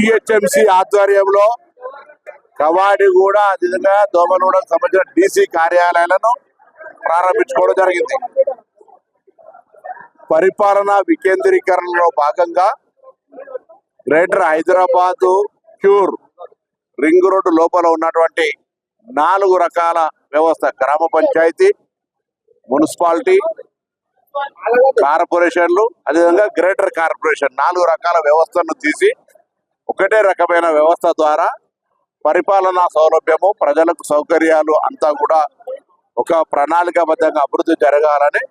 GHMC ఆధ్వర్యంలో కవాడిగూడ అదేవిధంగా దోమలగూడకు సంబంధించిన డీసీ కార్యాలయాలను ప్రారంభించుకోవడం జరిగింది. పరిపాలనా వికేంద్రీకరణలో భాగంగా greater Hyderabad cure ring road లోపల ఉన్నటువంటి 4 రకాల వ్యవస్థ గ్రామ పంచాయతీ, మున్సిపాలిటీ, కార్పొరేషన్లు అదేవిధంగా గ్రేటర్ కార్పొరేషన్ 4 రకాల వ్యవస్థలను తీసి ఒకటే రకమైన వ్యవస్థ ద్వారా పరిపాలనా సౌలభ్యము, ప్రజలకు సౌకర్యాలు అంతా కూడా ఒక ప్రణాళికాబద్ధంగా అభివృద్ధి జరగాలని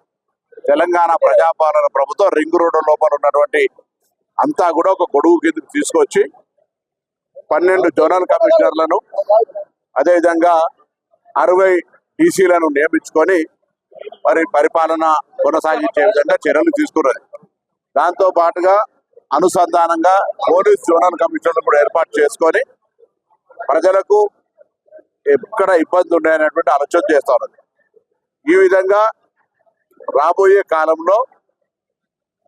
తెలంగాణ ప్రజాపాలన ప్రభుత్వం రింగ్ రోడ్డు లోపల ఉన్నటువంటి అంతా కూడా ఒక గొడుగు కిందకి తీసుకొచ్చి 12 జోనల్ కమిషనర్లను అదేవిధంగా 60 డీసీలను నియమించుకొని మరి పరిపాలన కొనసాగించే విధంగా చర్యలు తీసుకున్నది. దాంతో పాటుగా అనుసంధానంగా పోలీస్ జోనల్ కమిషనర్లు కూడా ఏర్పాటు చేసుకొని ప్రజలకు ఎక్కడ ఇబ్బంది ఉన్నాయనేటువంటి ఆలోచన చేస్తా ఉన్నది. ఈ విధంగా రాబోయే కాలంలో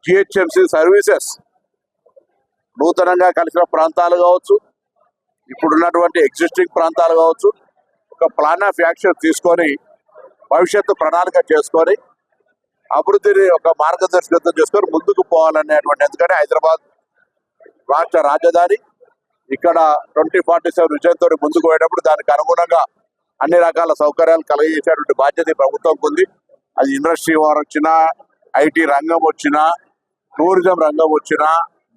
జిహెచ్ఎంసి సర్వీసెస్ నూతనంగా కలిసిన ప్రాంతాలు కావచ్చు, ఇప్పుడున్నటువంటి ఎగ్జిస్టింగ్ ప్రాంతాలు కావచ్చు, ఒక ప్లాన్ ఆఫ్ యాక్షన్ తీసుకొని భవిష్యత్తు ప్రణాళిక చేసుకొని అభివృద్ధిని ఒక మార్గదర్శకత్వం చేసుకొని ముందుకు పోవాలనేటువంటి, ఎందుకంటే హైదరాబాద్ రాష్ట్ర రాజధాని, ఇక్కడ 2047 విజయంతో ముందుకు పోయేటప్పుడు దానికి అనుగుణంగా అన్ని రకాల సౌకర్యాలు కలిగించేటువంటి బాధ్యత ప్రభుత్వంకు ఉంది. అది ఇండస్ట్రీ వారు వచ్చినా, ఐటీ రంగం వచ్చినా, టూరిజం రంగం వచ్చినా,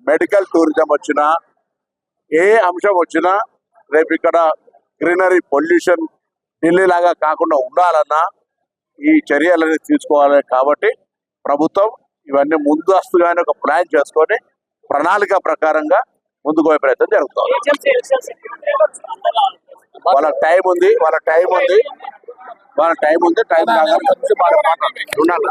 మెడికల్ టూరిజం వచ్చినా, ఏ అంశం వచ్చినా రేపు ఇక్కడ గ్రీనరీ పొల్యూషన్ ఢిల్లీ లాగా కాకుండా ఉండాలన్నా ఈ చర్యలని తీసుకోవాలి. కాబట్టి ప్రభుత్వం ఇవన్నీ ముందస్తుగానే ఒక ప్లాన్ చేసుకొని ప్రణాళిక ప్రకారంగా ముందుకు పోయే ప్రయత్నం జరుగుతుంది. వాళ్ళ టైం ఉంది, టైం కాగానే ఉండాలి.